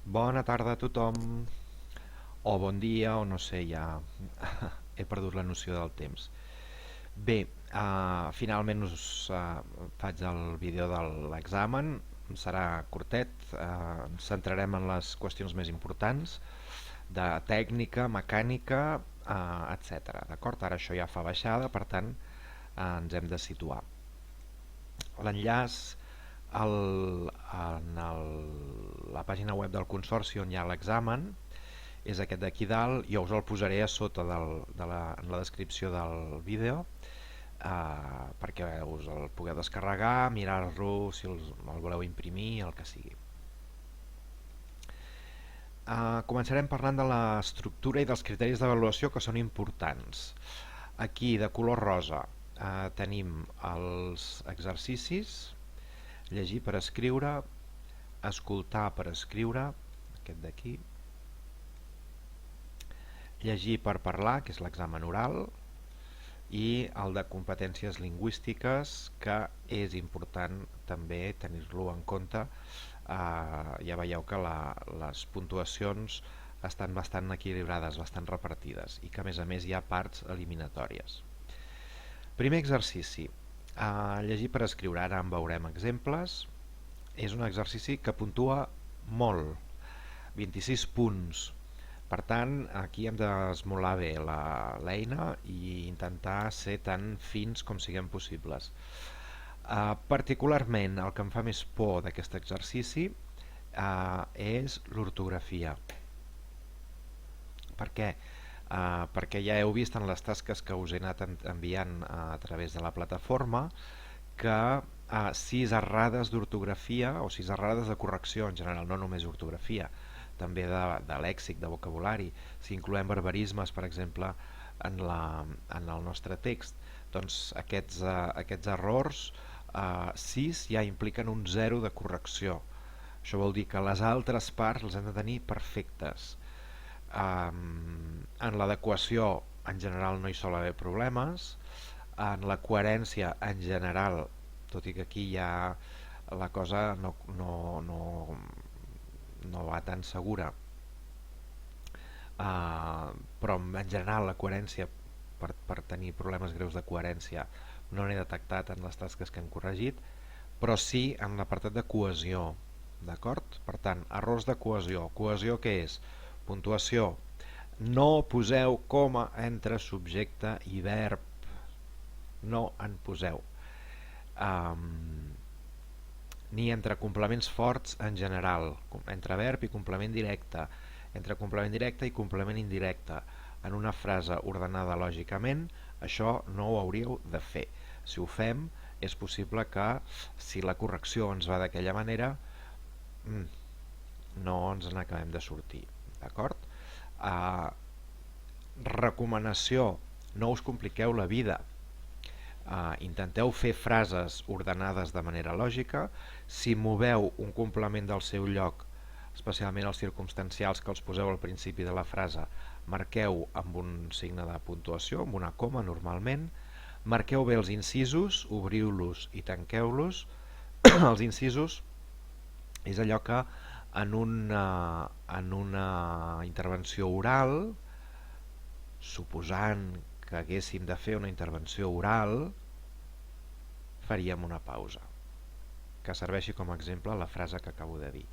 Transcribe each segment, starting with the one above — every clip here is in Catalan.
Bona tarda a tothom, o bon dia, o no sé, ja he perdut la noció del temps. Bé, finalment us faig el vídeo de l'examen, serà curtet, ens centrarem en les qüestions més importants, de tècnica, mecànica, etc. D'acord? Ara això ja fa baixada, per tant, ens hem de situar. L'enllaç la pàgina web del Consorci on hi ha l'examen és aquest d'aquí dalt. Jo us el posaré a sota en la descripció del vídeo, perquè us el pugueu descarregar, mirar-lo si el voleu imprimir, el que sigui. Començarem parlant de l'estructura i dels criteris d'avaluació que són importants. Aquí, de color rosa, tenim els exercicis: llegir per escriure, escoltar per escriure, aquest d'aquí, llegir per parlar, que és l'examen oral, i el de competències lingüístiques, que és important també tenir-lo en compte. Ja veieu que les puntuacions estan bastant equilibrades, bastant repartides, i que a més hi ha parts eliminatòries. Primer exercici, llegir per escriure. Ara en veurem exemples. És un exercici que puntua molt, 26 punts. Per tant, aquí hem d'esmolar bé l'eina i intentar ser tan fins com siguem possibles. Particularment, el que em fa més por d'aquest exercici és l'ortografia. Per què? Perquè ja heu vist en les tasques que us he anat enviant a través de la plataforma que 6 errades d'ortografia o 6 errades de correcció en general, no només ortografia, també de lèxic, de vocabulari. Si incloem barbarismes, per exemple, en el nostre text, doncs aquests errors, 6 ja impliquen un 0 de correcció. Això vol dir que les altres parts les hem de tenir perfectes. En l'adequació en general no hi sol haver problemes. En la coherència en general, tot i que aquí ja la cosa no va tan segura, però en general la coherència, per tenir problemes greus de coherència, no n'he detectat en les tasques que hem corregit, però sí en l'apartat de cohesió. D'acord? Per tant, errors de cohesió. Cohesió què és? Puntuació: no poseu coma entre subjecte i verb. No en poseu. Ni entre complements forts en general, entre verb i complement directe, entre complement directe i complement indirecte. En una frase ordenada lògicament, això no ho hauríeu de fer. Si ho fem, és possible que, si la correcció ens va d'aquella manera, no ens n'acabem de sortir. D'acord? Recomanació: no us compliqueu la vida. Intenteu fer frases ordenades de manera lògica. Si moveu un complement del seu lloc, especialment els circumstancials que els poseu al principi de la frase, marqueu amb un signe de puntuació, amb una coma normalment. Marqueu bé els incisos, obriu-los i tanqueu-los. Els incisos és allò que en una intervenció oral, suposant que haguéssim de fer una intervenció oral, faríem una pausa que serveixi com a exemple la frase que acabo de dir.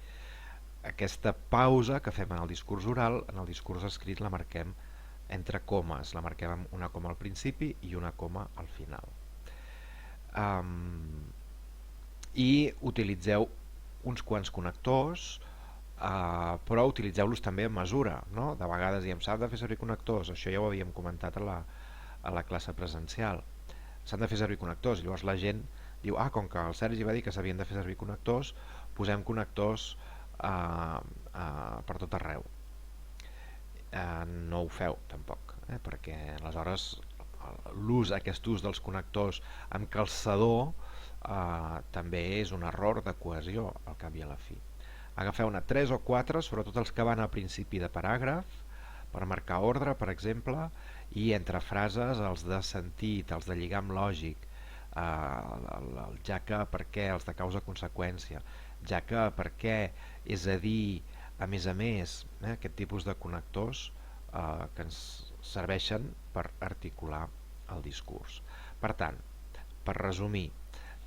Aquesta pausa que fem en el discurs oral, en el discurs escrit la marquem entre comes, la marquem amb una coma al principi i una coma al final. I utilitzeu uns quants connectors, però utilitzeu-los també amb mesura, no? De vegades diem, s'ha de fer servir connectors, això ja ho havíem comentat a la classe presencial. S'han de fer servir connectors, llavors la gent diu, com que el Sergi va dir que s'havien de fer servir connectors, posem connectors per tot arreu. No ho feu tampoc, perquè aleshores aquest ús dels connectors amb calçador també és un error de cohesió al cap i a la fi. Agafeu-ne 3 o 4, sobretot els que van al principi de paràgraf, per marcar ordre, per exemple, i entre frases els de sentit, els de lligam lògic, el ja que, per què, els de causa-conseqüència, ja que, per què, és a dir, A més, aquest tipus de connectors que ens serveixen per articular el discurs. Per tant, per resumir,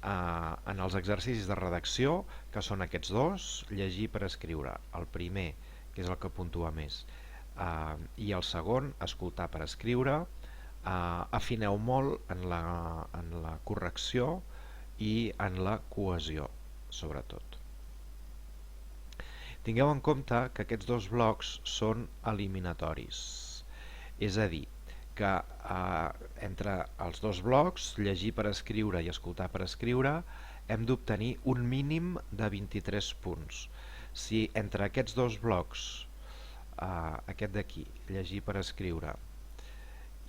en els exercicis de redacció, que són aquests dos, llegir per escriure, el primer, que és el que puntua més, i el segon, escoltar per escriure, afineu molt en la correcció i en la cohesió, sobretot. Tingueu en compte que aquests dos blocs són eliminatoris, és a dir, que entre els dos blocs, llegir per escriure i escoltar per escriure, hem d'obtenir un mínim de 23 punts. Si entre aquests dos blocs, aquest d'aquí, llegir per escriure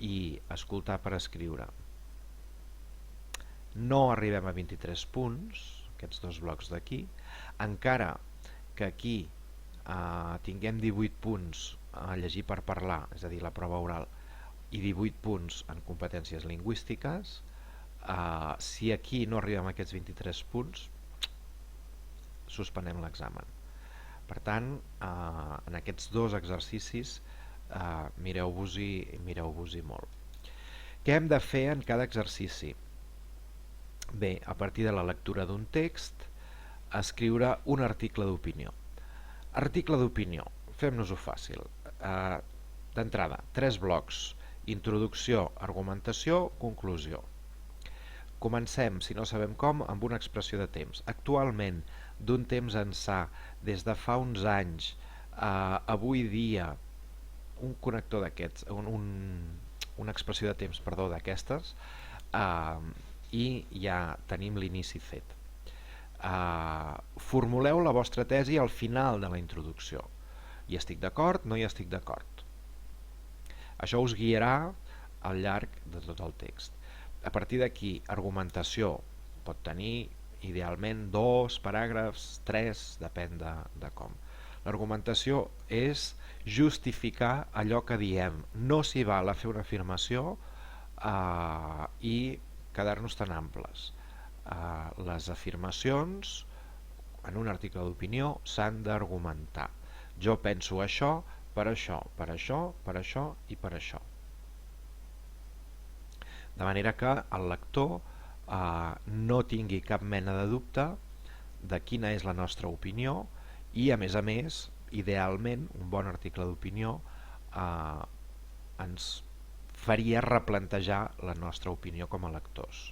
i escoltar per escriure, no arribem a 23 punts, aquests dos blocs d'aquí, encara que aquí tinguem 18 punts a llegir per parlar, és a dir, la prova oral, i 18 punts en competències lingüístiques, si aquí no arribem a aquests 23 punts, suspenem l'examen. Per tant, en aquests dos exercicis mireu-vos-hi molt. Què hem de fer en cada exercici? Bé, a partir de la lectura d'un text, escriure un article d'opinió. Article d'opinió, fem-nos-ho fàcil. D'entrada, 3 blocs: introducció, argumentació, conclusió. Comencem, si no sabem com, amb una expressió de temps. Actualment, d'un temps ençà, des de fa uns anys, avui dia, un connector d'aquests, una expressió de temps, perdó, d'aquestes, i ja tenim l'inici fet. Formuleu la vostra tesi al final de la introducció. Hi estic d'acord, no hi estic d'acord. Això us guiarà al llarg de tot el text. A partir d'aquí, argumentació pot tenir idealment 2 paràgrafs, 3, depèn de com. L'argumentació és justificar allò que diem. No s'hi val a fer una afirmació i quedar-nos tan amples. Les afirmacions en un article d'opinió s'han d'argumentar. Jo penso això, per això, per això, per això i per això. De manera que el lector no tingui cap mena de dubte de quina és la nostra opinió i, a més, idealment, un bon article d'opinió ens faria replantejar la nostra opinió com a lectors.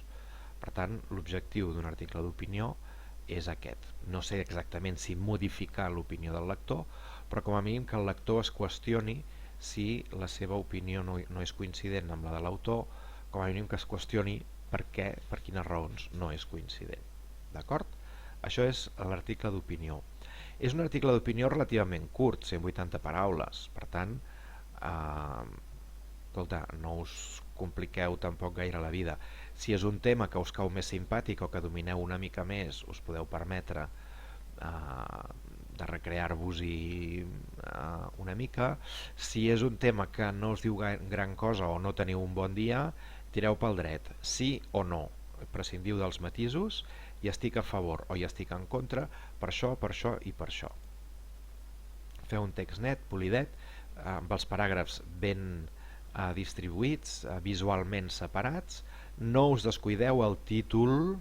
Per tant, l'objectiu d'un article d'opinió és aquest. No sé exactament si modificar l'opinió del lector, però com a mínim que el lector es qüestioni si la seva opinió no és coincident amb la de l'autor, com a mínim que es qüestioni per quines raons no és coincident. D'acord? Això és l'article d'opinió. És un article d'opinió relativament curt, 180 paraules, per tant, escolta, no us compliqueu tampoc gaire la vida. Si és un tema que us cau més simpàtic o que domineu una mica més, us podeu permetre de recrear-vos-hi una mica. Si és un tema que no us diu gran cosa o no teniu un bon dia, tireu pel dret, sí o no, prescindiu dels matisos i estic a favor o hi estic en contra per això i per això. Feu un text net, polidet, amb els paràgrafs ben distribuïts, visualment separats. No us descuideu el títol,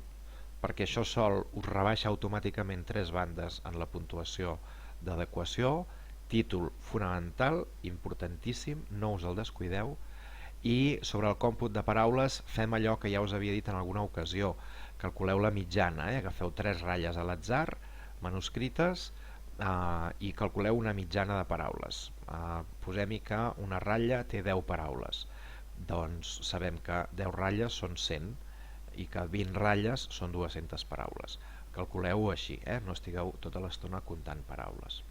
perquè això sol us rebaixa automàticament 3 bandes en la puntuació d'adequació. Títol fonamental, importantíssim, no us el descuideu. I sobre el còmput de paraules fem allò que ja us havia dit en alguna ocasió. Calculeu la mitjana, agafeu 3 ratlles a l'atzar manuscrites i calculeu una mitjana de paraules. Posem-hi que una ratlla té 10 paraules, doncs sabem que 10 ratlles són 100 i que 20 ratlles són 200 paraules. Calculeu-ho així, no estigueu tota l'estona comptant paraules.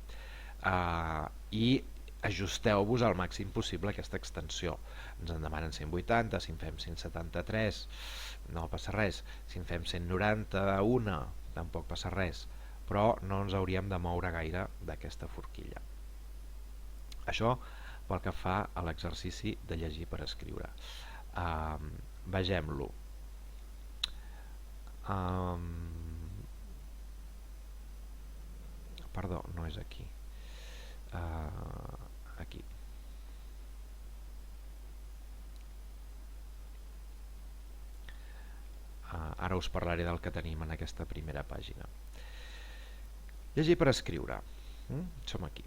I ajusteu-vos al màxim possible aquesta extensió. Ens en demanen 180, si en fem 173 no passa res, si en fem 191 tampoc passa res, però no ens hauríem de moure gaire d'aquesta forquilla. Això pel que fa a l'exercici de llegir per escriure. Vegem-lo. Perdó, no és aquí. aquí. Ara us parlaré del que tenim en aquesta primera pàgina. Llegir per escriure. Som aquí.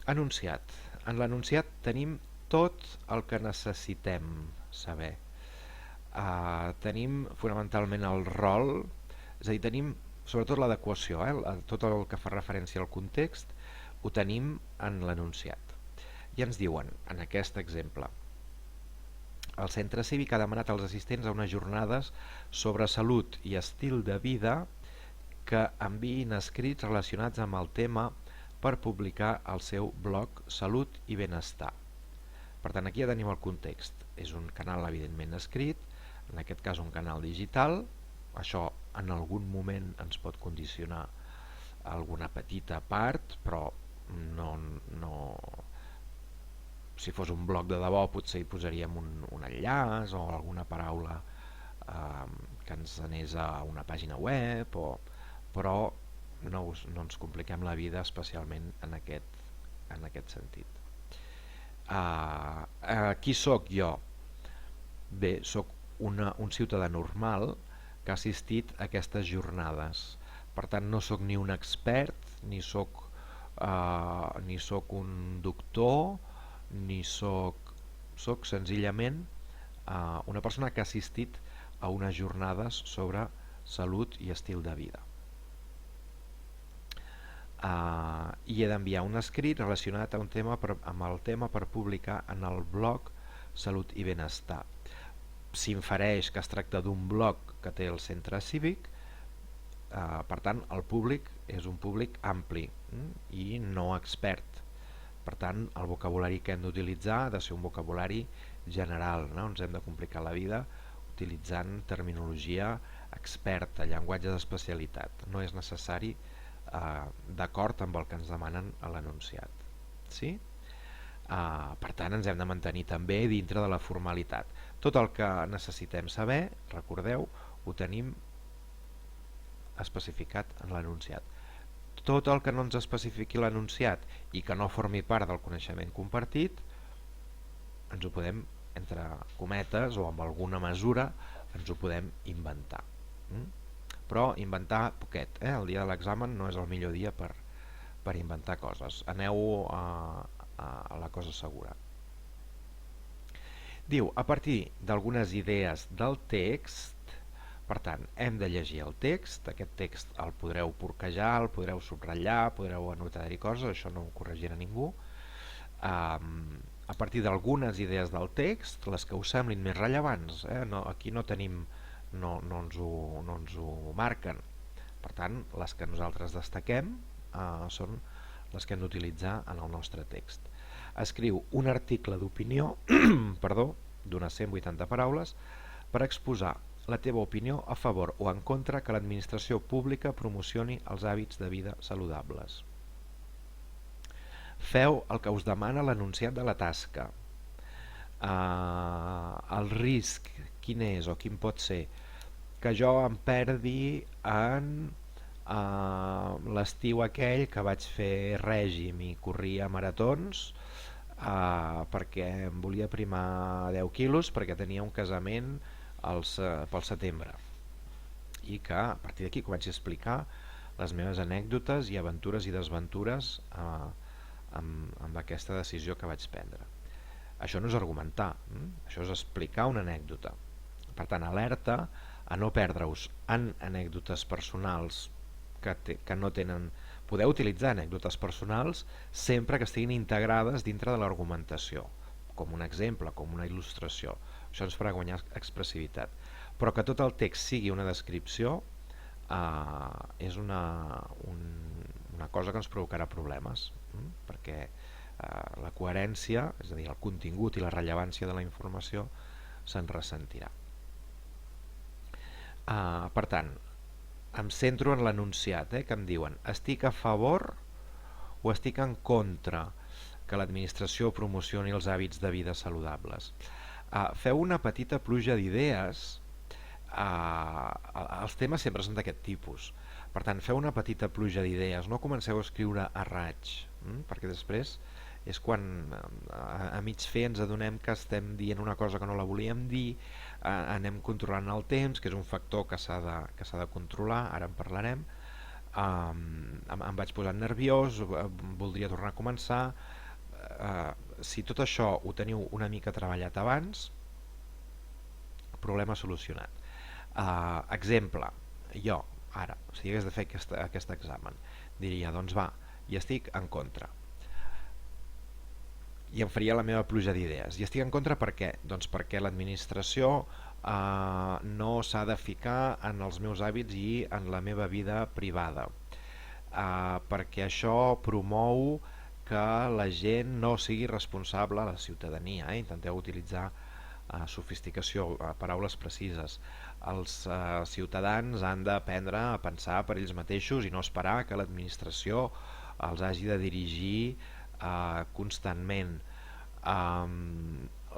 Enunciat. En l'enunciat tenim tot el que necessitem saber. Tenim fonamentalment el rol, és a dir, tenim sobretot l'adequació, tot el que fa referència al context ho tenim en l'enunciat. I ens diuen, en aquest exemple, el centre cívic ha demanat als assistents a unes jornades sobre salut i estil de vida que enviïn escrits relacionats amb el tema per publicar al seu blog Salut i Benestar. Per tant, aquí ja tenim el context. És un canal evidentment escrit, en aquest cas un canal digital. Això en algun moment ens pot condicionar alguna petita part, però no. Si fos un blog de debò potser hi posaríem un enllaç o alguna paraula que ens anés a una pàgina web, però no ens compliquem la vida especialment en aquest sentit. Qui sóc jo? Bé, sóc un ciutadà normal que ha assistit a aquestes jornades. Per tant, no sóc ni un expert, ni sóc un doctor, ni sóc senzillament una persona que ha assistit a unes jornades sobre salut i estil de vida. I he d'enviar un escrit relacionat amb el tema per publicar en el blog Salut i Benestar. S'infereix que es tracta d'un blog que té el centre cívic, per tant el públic és un públic ampli i no expert. Per tant, el vocabulari que hem d'utilitzar ha de ser un vocabulari general, no ens hem de complicar la vida utilitzant terminologia experta, llenguatge d'especialitat. No és necessari d'acord amb el que ens demanen a l'enunciat. Sí? Per tant, ens hem de mantenir també dintre de la formalitat. Tot el que necessitem saber, recordeu, ho tenim especificat en l'enunciat. Tot el que no ens especifiqui l'enunciat i que no formi part del coneixement compartit, ens ho podem, entre cometes o amb alguna mesura, ens ho podem inventar. Però inventar poquet. El dia de l'examen no és el millor dia per inventar coses. Aneu a la cosa segura. Diu, a partir d'algunes idees del text. Per tant, hem de llegir el text. Aquest text el podreu porquejar, el podreu subratllar, podreu anotar-hi coses, això no ho corregirà ningú. A partir d'algunes idees del text, les que us semblin més rellevants, aquí no tenim, no ens ho marquen. Per tant, les que nosaltres destaquem són les que hem d'utilitzar en el nostre text. Escriu un article d'opinió d'unes 180 paraules per exposar la teva opinió a favor o en contra que l'administració pública promocioni els hàbits de vida saludables. Feu el que us demana l'enunciat de la tasca. El risc, quin és o quin pot ser? Que jo em perdi en l'estiu aquell que vaig fer règim i corria maratons perquè em volia primar 10 quilos perquè tenia un casament pel setembre, i que a partir d'aquí comenci a explicar les meves anècdotes i aventures i desventures amb aquesta decisió que vaig prendre. Això no és argumentar, això és explicar una anècdota. Per tant, alerta a no perdre-us en anècdotes personals que no tenen. Podeu utilitzar anècdotes personals sempre que estiguin integrades dintre de l'argumentació, com un exemple, com una il·lustració. Això ens farà guanyar expressivitat. Però que tot el text sigui una descripció és una cosa que ens provocarà problemes, perquè la coherència, és a dir, el contingut i la rellevància de la informació se'n ressentirà. Per tant, em centro en l'enunciat, que em diuen estic a favor o estic en contra que l'administració promocioni els hàbits de vida saludables. Feu una petita pluja d'idees. Els temes sempre són d'aquest tipus. Per tant, feu una petita pluja d'idees, no comenceu a escriure a raig. perquè després és quan a mig fer ens adonem que estem dient una cosa que no la volíem dir, anem controlant el temps, que és un factor que s'ha de controlar, ara en parlarem. Em vaig posant nerviós, voldria tornar a començar. Si tot això ho teniu una mica treballat abans, problema solucionat. Exemple, jo ara, si hagués de fer aquest examen, diria, doncs va, hi estic en contra, i em faria la meva pluja d'idees. I estic en contra per què? Doncs perquè l'administració no s'ha de ficar en els meus hàbits i en la meva vida privada, perquè això promou que la gent no sigui responsable, la ciutadania, intenteu utilitzar sofisticació, paraules precises. Els ciutadans han d'aprendre a pensar per ells mateixos i no esperar que l'administració els hagi de dirigir constantment.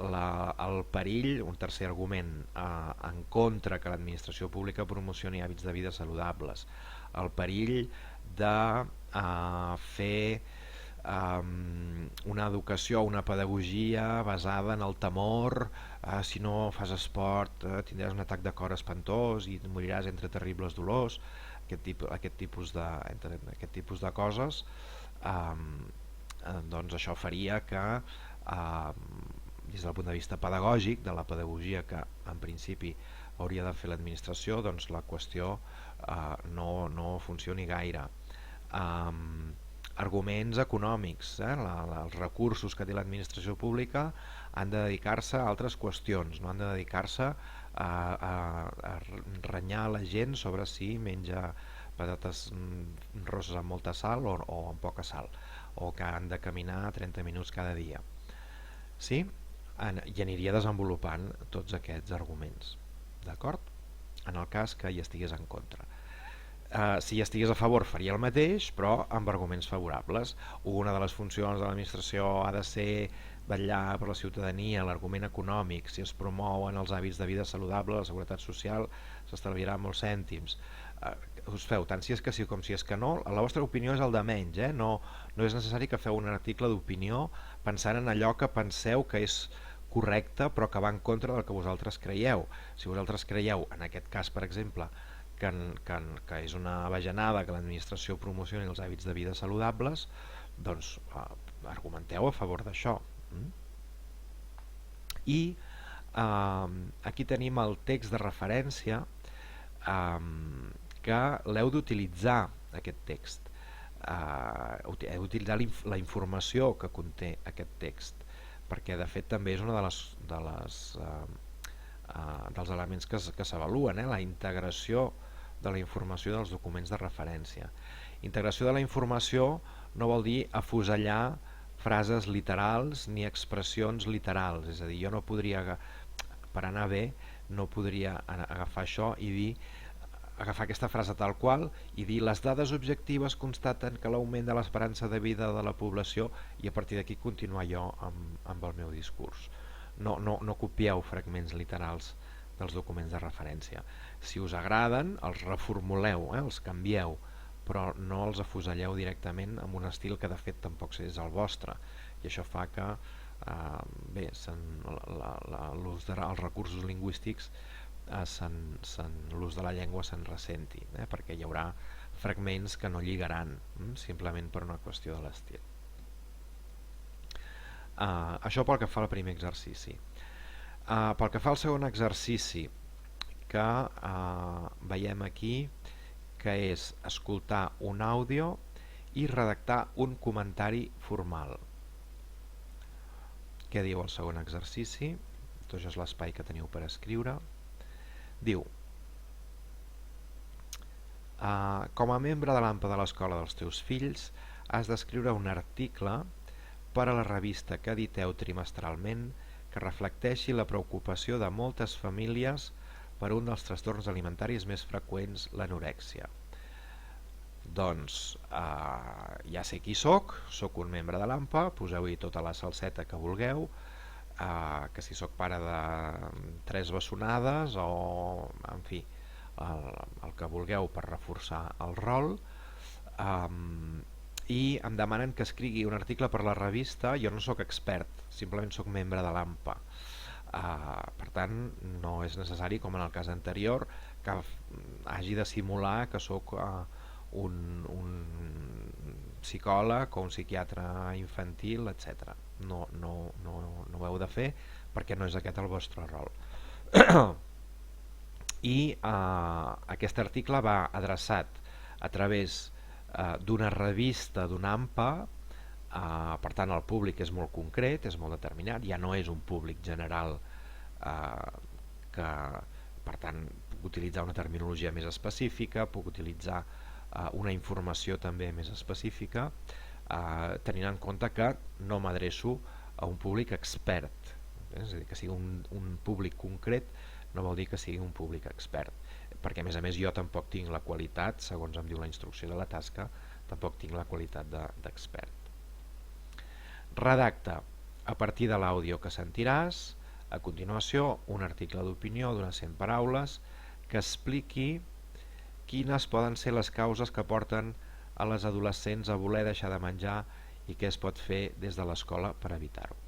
El perill, un tercer argument, en contra que l'administració pública promocioni hàbits de vida saludables, el perill de fer una educació, una pedagogia basada en el temor, si no fas esport tindràs un atac de cor espantós i moriràs entre terribles dolors, aquest tipus de coses. Doncs això faria que des del punt de vista pedagògic, de la pedagogia que en principi hauria de fer l'administració, doncs la qüestió no funcioni gaire. Arguments econòmics, els recursos que té l'administració pública han de dedicar-se a altres qüestions, no han de dedicar-se a renyar la gent sobre si menja patates rosses amb molta sal o amb poca sal, o que han de caminar 30 minuts cada dia. Sí? I aniria desenvolupant tots aquests arguments, d'acord? En el cas que hi estigués en contra. Si hi estigués a favor faria el mateix, però amb arguments favorables. Una de les funcions de l'administració ha de ser vetllar per la ciutadania, l'argument econòmic, si es promouen els hàbits de vida saludable, la seguretat social s'estalviarà molts cèntims. Us feu tant si és que sí com si és que no, la vostra opinió és el de menys, no és necessari que feu un article d'opinió pensant en allò que penseu que és correcte però que va en contra del que vosaltres creieu. Si vosaltres creieu, en aquest cas per exemple, que és una bajanada que l'administració promocioni els hàbits de vida saludables, doncs argumenteu a favor d'això. I aquí tenim el text de referència, que l'heu d'utilitzar, aquest text. Heu d'utilitzar la informació que conté aquest text, perquè de fet també és una dels elements que s'avaluen, la integració de la informació dels documents de referència. Integració de la informació no vol dir afusellar frases literals ni expressions literals, és a dir, jo no podria, per anar bé, no podria agafar això i dir, agafar aquesta frase tal qual i dir les dades objectives constaten que l'augment de l'esperança de vida de la població, i a partir d'aquí continuar jo amb el meu discurs. No copieu fragments literals dels documents de referència. Si us agraden, els reformuleu, els canvieu, però no els afuselleu directament amb un estil que de fet tampoc és el vostre, i això fa que l'ús dels recursos lingüístics, l'ús de la llengua se'n ressenti, perquè hi haurà fragments que no lligaran simplement per una qüestió de l'estil. Això pel que fa al primer exercici. Pel que fa al segon exercici, que veiem aquí, que és escoltar un àudio i redactar un comentari formal. Què diu el segon exercici? Tot és l'espai que teniu per escriure. Diu: com a membre de l'AMPA de l'escola dels teus fills, has d'escriure un article per a la revista que editeu trimestralment que reflecteixi la preocupació de moltes famílies per un dels trastorns alimentaris més freqüents, l'anorèxia. Doncs ja sé qui soc un membre de l'AMPA, poseu-hi tota la salseta que vulgueu, que si soc pare de 3 bessonades o, en fi, el que vulgueu per reforçar el rol, i em demanen que escrigui un article per la revista. Jo no sóc expert, simplement sóc membre de l'AMPA. Per tant, no és necessari, com en el cas anterior, que hagi de simular que sóc un psicòleg o un psiquiatre infantil, etc. No ho heu de fer perquè no és aquest el vostre rol. I aquest article va adreçat a través d'una revista, d'una AMPA. Per tant, el públic és molt concret, és molt determinat, ja no és un públic general que, per tant, puc utilitzar una terminologia més específica, puc utilitzar una informació també més específica, tenint en compte que no m'adreço a un públic expert. És a dir, que sigui un públic concret no vol dir que sigui un públic expert, perquè a més jo tampoc tinc la qualitat, segons em diu la instrucció de la tasca, tampoc tinc la qualitat d'expert. Redacta a partir de l'àudio que sentiràs a continuació un article d'opinió d'unes 100 paraules que expliqui quines poden ser les causes que porten a les adolescents a voler deixar de menjar i què es pot fer des de l'escola per evitar-ho.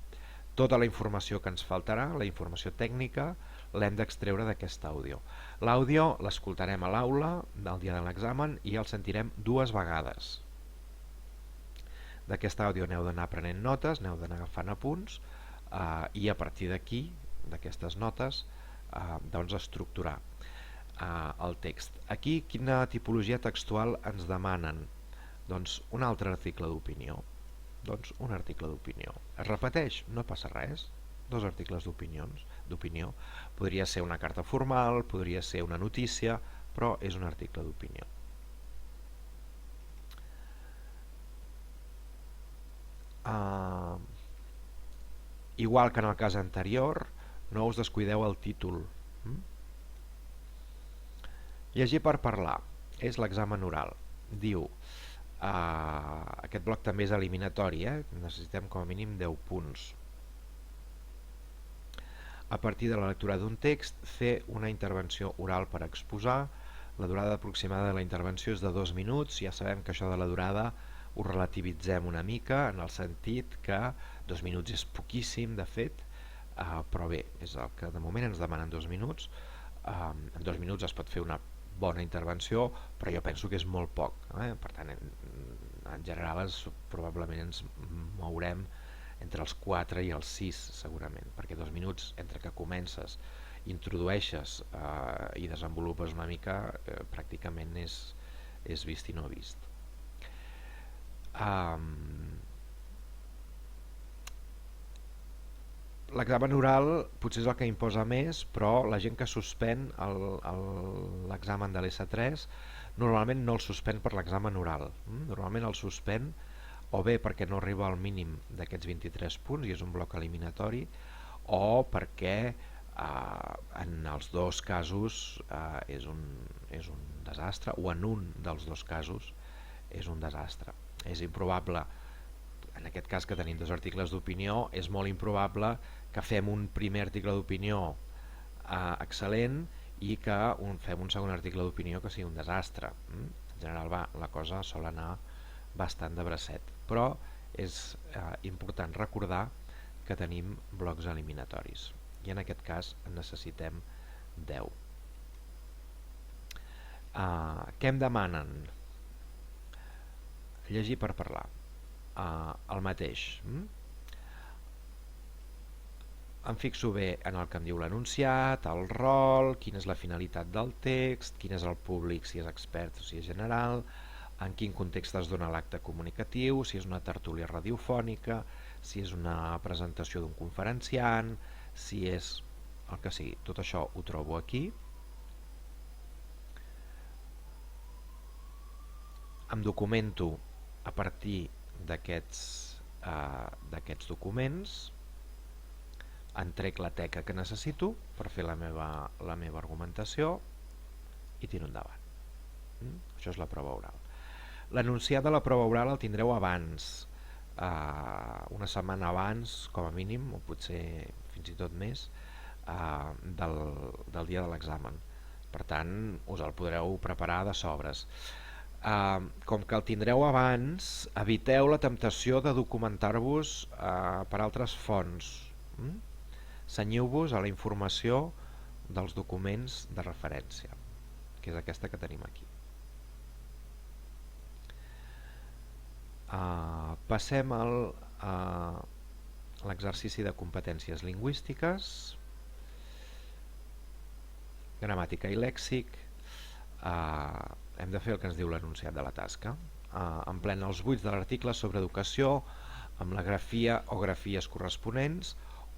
Tota la informació que ens faltarà, la informació tècnica, l'hem d'extreure d'aquest àudio. L'àudio l'escoltarem a l'aula del dia de l'examen i el sentirem 2 vegades. D'aquest àudio n'heu d'anar prenent notes, n'heu d'anar agafant apunts i a partir d'aquí, d'aquestes notes, doncs estructurar el text. Aquí quina tipologia textual ens demanen? Doncs un altre article d'opinió. Doncs un article d'opinió. Es repeteix? No passa res. 2 articles d'opinió. Podria ser una carta formal, podria ser una notícia, però és un article d'opinió. Igual que en el cas anterior, no us descuideu el títol. Llegir per parlar és l'examen oral. Diu, aquest bloc també és eliminatori, necessitem com a mínim 10 punts. A partir de la lectura d'un text, fer una intervenció oral per exposar. La durada aproximada de la intervenció és de 2 minuts. Ja sabem que això de la durada ho relativitzem una mica, en el sentit que 2 minuts és poquíssim, de fet, però bé, és el que de moment ens demanen 2 minuts. En 2 minuts es pot fer una bona intervenció, però jo penso que és molt poc. Per tant, en general probablement ens mourem entre els 4 i els 6 segurament, perquè 2 minuts entre que comences, introdueixes i desenvolupes una mica, pràcticament és vist i no vist. L'examen oral potser és el que imposa més, però la gent que suspèn l'examen de l'S3 normalment no el suspèn per l'examen oral. Normalment el suspèn o bé perquè no arriba al mínim d'aquests 23 punts i és un bloc eliminatori, o perquè en els 2 casos és un desastre, o en un dels 2 casos és un desastre. És improbable, en aquest cas que tenim 2 articles d'opinió, és molt improbable que fem un primer article d'opinió excel·lent i que fem un segon article d'opinió que sigui un desastre. En general la cosa sol anar bastant de bracet, però és important recordar que tenim blocs eliminatoris i en aquest cas en necessitem 10. Què em demanen? Llegir per parlar. El mateix. Em fixo bé en el que em diu l'enunciat, el rol, quina és la finalitat del text, quin és el públic, si és expert o si és general, en quin context es dona l'acte comunicatiu, si és una tertúlia radiofònica, si és una presentació d'un conferenciant, si és el que sigui. Tot això ho trobo aquí. Em documento a partir d'aquests documents, en trec la teca que necessito per fer la meva argumentació i tiro endavant. Això és la prova oral. L'enunciat de la prova oral el tindreu abans, una setmana abans com a mínim, o potser fins i tot més, del dia de l'examen. Per tant, us el podreu preparar de sobres. Com que el tindreu abans, eviteu la temptació de documentar-vos per altres fonts. Cenyiu-vos a la informació dels documents de referència, que és aquesta que tenim aquí. Passem a l'exercici de competències lingüístiques, gramàtica i lèxic. Hem de fer el que ens diu l'enunciat de la tasca. Emplena els buits de l'article sobre educació amb la grafia o grafies corresponents,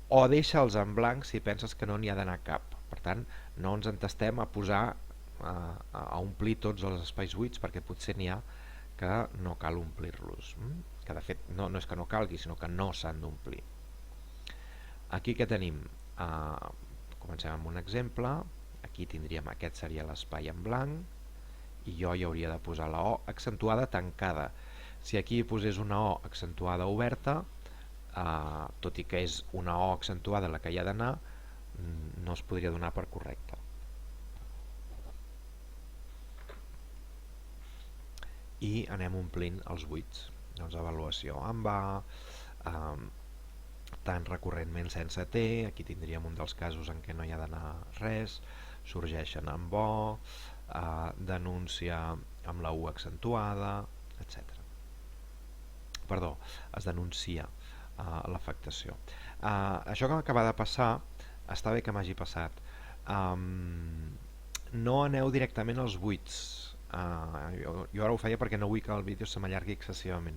o deixa'ls en blanc si penses que no n'hi ha d'anar cap. Per tant, no ens entestem a posar a omplir tots els espais buits, perquè potser n'hi ha que no cal omplir-los, que de fet no és que no calgui, sinó que no s'han d'omplir. Aquí què tenim? Comencem amb un exemple. Aquí tindríem, aquest seria l'espai en blanc i jo hi hauria de posar la O accentuada tancada. Si aquí hi posés una O accentuada oberta, tot i que és una O accentuada la que hi ha d'anar, no es podria donar per correcte. I anem omplint els buits. Doncs avaluació amb A, tan recurrentment sense T, aquí tindríem un dels casos en què no hi ha d'anar res, sorgeixen amb O, denúncia amb la U accentuada, etc. Perdó, es denuncia l'afectació. Això que m'acaba de passar, està bé que m'hagi passat. No aneu directament als buits. Jo ara ho feia perquè no vull que el vídeo se m'allargui excessivament,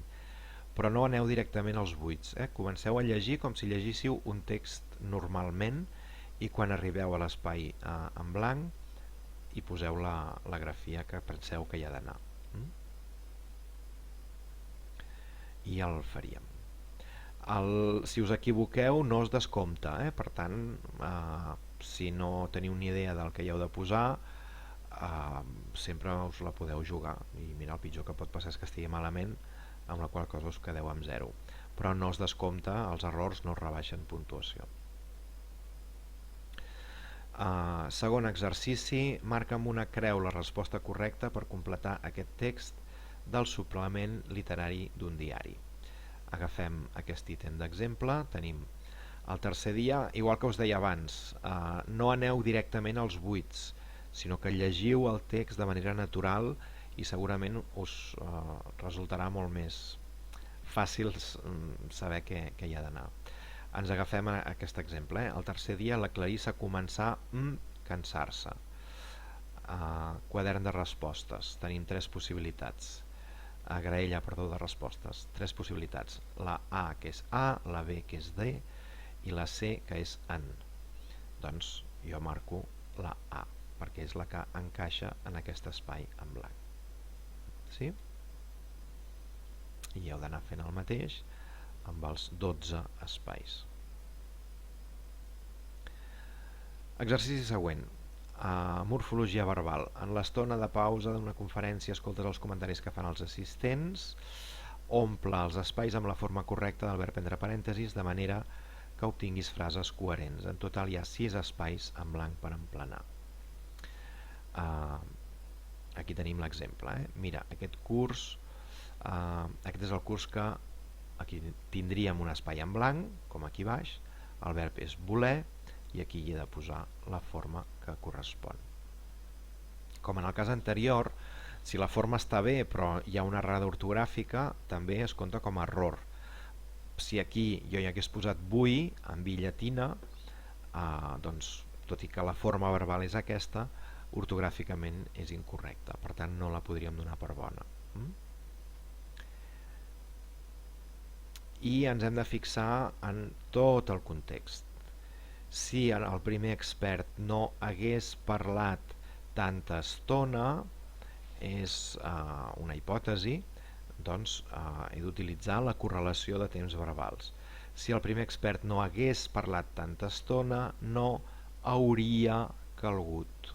però no aneu directament als buits. Comenceu a llegir com si llegíssiu un text normalment, i quan arribeu a l'espai en blanc hi poseu la grafia que penseu que hi ha d'anar. I el faríem. Si us equivoqueu no es descompta, per tant, si no teniu ni idea del que hi heu de posar, sempre us la podeu jugar, i mira, el pitjor que pot passar és que estigui malament, amb la qual cosa us quedeu amb 0, però no es descompta, els errors no rebaixen puntuació. Segon exercici, marca amb una creu la resposta correcta per completar aquest text del suplement literari d'un diari. Agafem aquest ítem d'exemple, tenim el tercer dia, igual que us deia abans, no aneu directament als buits, sinó que llegiu el text de manera natural i segurament us resultarà molt més fàcil saber què hi ha d'anar. Ens agafem a aquest exemple. El tercer dia la Clarissa començà a cansar-se. Quadern de respostes. Tenim tres possibilitats. Graella, perdó, de respostes. Tres possibilitats. La A, que és A, la B, que és D, i la C, que és AN. Doncs jo marco la A, perquè és la que encaixa en aquest espai en blanc. Sí? I heu d'anar fent el mateix amb els 12 espais. Exercici següent. Morfologia verbal. En l'estona de pausa d'una conferència escoltes els comentaris que fan els assistents, omple els espais amb la forma correcta del verb entre parèntesis de manera que obtinguis frases coherents. En total hi ha 6 espais en blanc per emplenar. Aquí tenim l'exemple. Mira, aquest és el curs que aquí tindríem un espai en blanc, com aquí baix, el verb és voler, i aquí hi he de posar la forma que correspon. Com en el cas anterior, si la forma està bé però hi ha una errada ortogràfica, també es compta com a error. Si aquí jo hi hagués posat vull, amb i llatina, doncs, tot i que la forma verbal és aquesta, ortogràficament és incorrecta, per tant no la podríem donar per bona. I ens hem de fixar en tot el context. Si el primer expert no hagués parlat tanta estona, és una hipòtesi, doncs he d'utilitzar la correlació de temps verbals. Si el primer expert no hagués parlat tanta estona, no hauria calgut.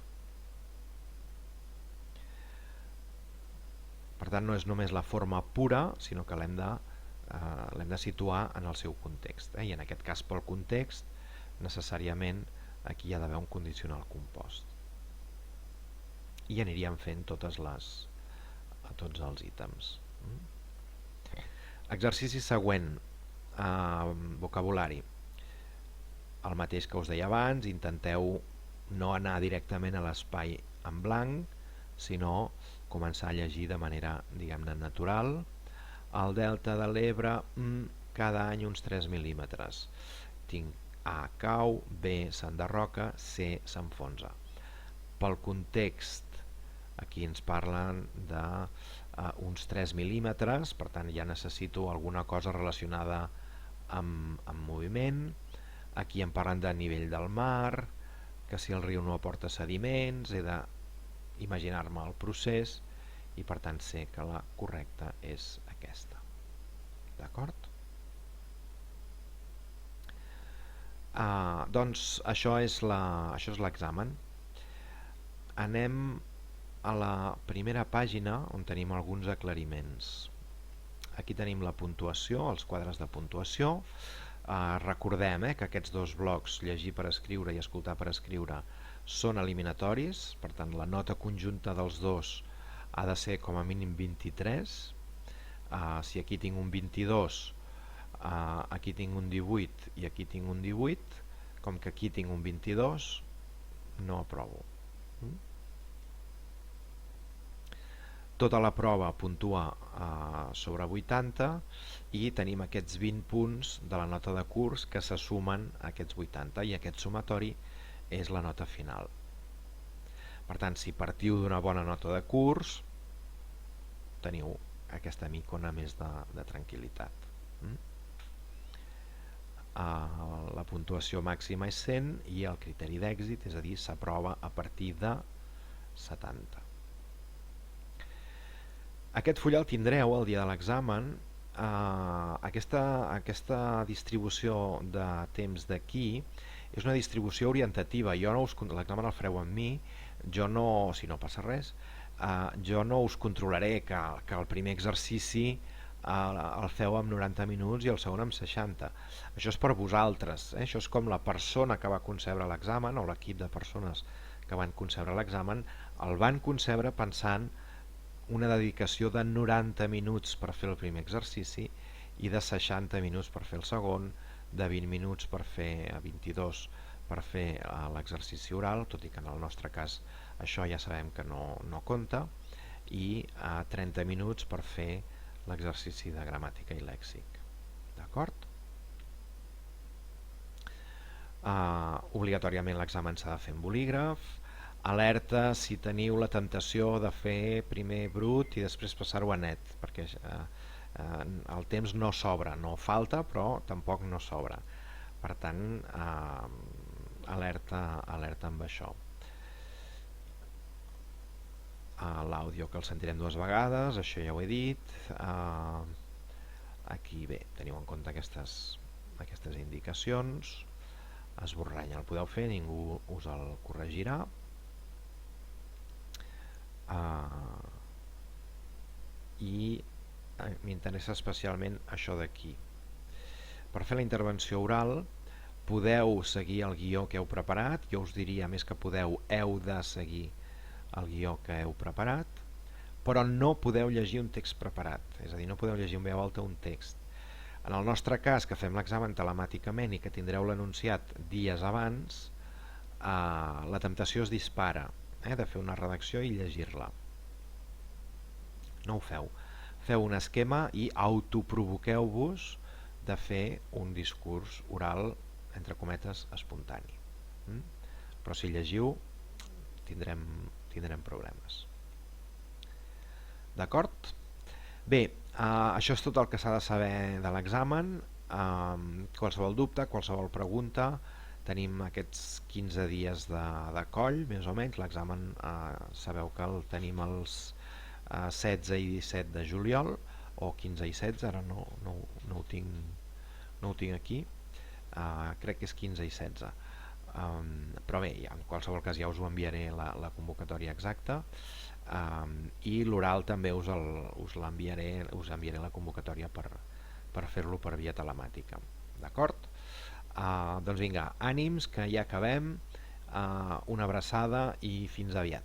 Per tant, no és només la forma pura, sinó que l'hem de situar en el seu context. I en aquest cas, pel context, necessàriament aquí hi ha d'haver un condicional compost. I aniríem fent totes les a tots els ítems. Exercici següent, vocabulari. El mateix que us deia abans, intenteu no anar directament a l'espai en blanc, sinó començar a llegir de manera, diguem-ne, natural. El delta de l'Ebre, cada any uns 3 mil·límetres. Tinc A, cau, B, s'enderroca, C, s'enfonsa. Pel context, aquí ens parlen d'uns 3 mil·límetres, per tant ja necessito alguna cosa relacionada amb moviment. Aquí em parlen de nivell del mar, que si el riu no aporta sediments, he d'imaginar-me el procés i per tant sé que la correcta és aquesta. D'acord? Doncs això és l'examen. Anem a la primera pàgina on tenim alguns aclariments. Aquí tenim la puntuació, els quadres de puntuació. Recordem que aquests dos blocs, llegir per escriure i escoltar per escriure, són eliminatoris, per tant la nota conjunta dels dos ha de ser com a mínim 23. Si aquí tinc un 22, aquí tinc un 18 i aquí tinc un 18, com que aquí tinc un 22, no aprovo. Tota la prova puntua sobre 80 i tenim aquests 20 punts de la nota de curs que se sumen a aquests 80 i aquest sumatori és la nota final. Per tant, si partiu d'una bona nota de curs, teniu aquesta micona més de tranquil·litat. La puntuació màxima és 100 i el criteri d'èxit, és a dir, s'aprova a partir de 70. Aquest full el tindreu el dia de l'examen. Aquesta distribució de temps d'aquí és una distribució orientativa. L'examen el fareu amb mi, si no passa res, jo no us controlaré que el primer exercici el feu amb 90 minuts i el segon amb 60. Això és per vosaltres, això és com la persona que va concebre l'examen o l'equip de persones que van concebre l'examen el van concebre pensant una dedicació de 90 minuts per fer el primer exercici i de 60 minuts per fer el segon, de 20 minuts per fer 22 per fer l'exercici oral, tot i que en el nostre cas això ja sabem que no compta, i 30 minuts per fer l'exercici de gramàtica i lèxic. D'acord? Obligatòriament l'examen s'ha de fer en bolígraf. Alerta si teniu la temptació de fer primer brut i després passar-ho a net, perquè el temps no sobra, no falta però tampoc no sobra. Per tant, alerta amb això. L'àudio que el sentirem 2 vegades, això ja ho he dit. Aquí bé, teniu en compte aquestes indicacions. Esborrany el podeu fer, ningú us el corregirà. I m'interessa especialment això d'aquí. Per fer la intervenció oral podeu seguir el guió que heu preparat. Jo us diria, més que podeu, heu de seguir el guió que heu preparat, però no podeu llegir un text preparat, és a dir, no podeu llegir en veu alta un text. En el nostre cas, que fem l'examen telemàticament i que tindreu l'anunciat dies abans, la temptació es dispara de fer una redacció i llegir-la. No ho feu. Feu un esquema i autoprovoqueu-vos de fer un discurs oral, entre cometes, espontani. Però si llegiu tindrem problemes. D'acord? Bé, això és tot el que s'ha de saber de l'examen. Qualsevol dubte, qualsevol pregunta, tenim aquests 15 dies de coll, més o menys. L'examen sabeu que el tenim els 16 i 17 de juliol, o 15 i 16, ara no ho tinc aquí, crec que és 15 i 16. Però bé, en qualsevol cas ja us ho enviaré la convocatòria exacta, i l'oral també us enviaré la convocatòria per fer-lo per via telemàtica. D'acord? Doncs vinga, ànims, que ja acabem, una abraçada i fins aviat.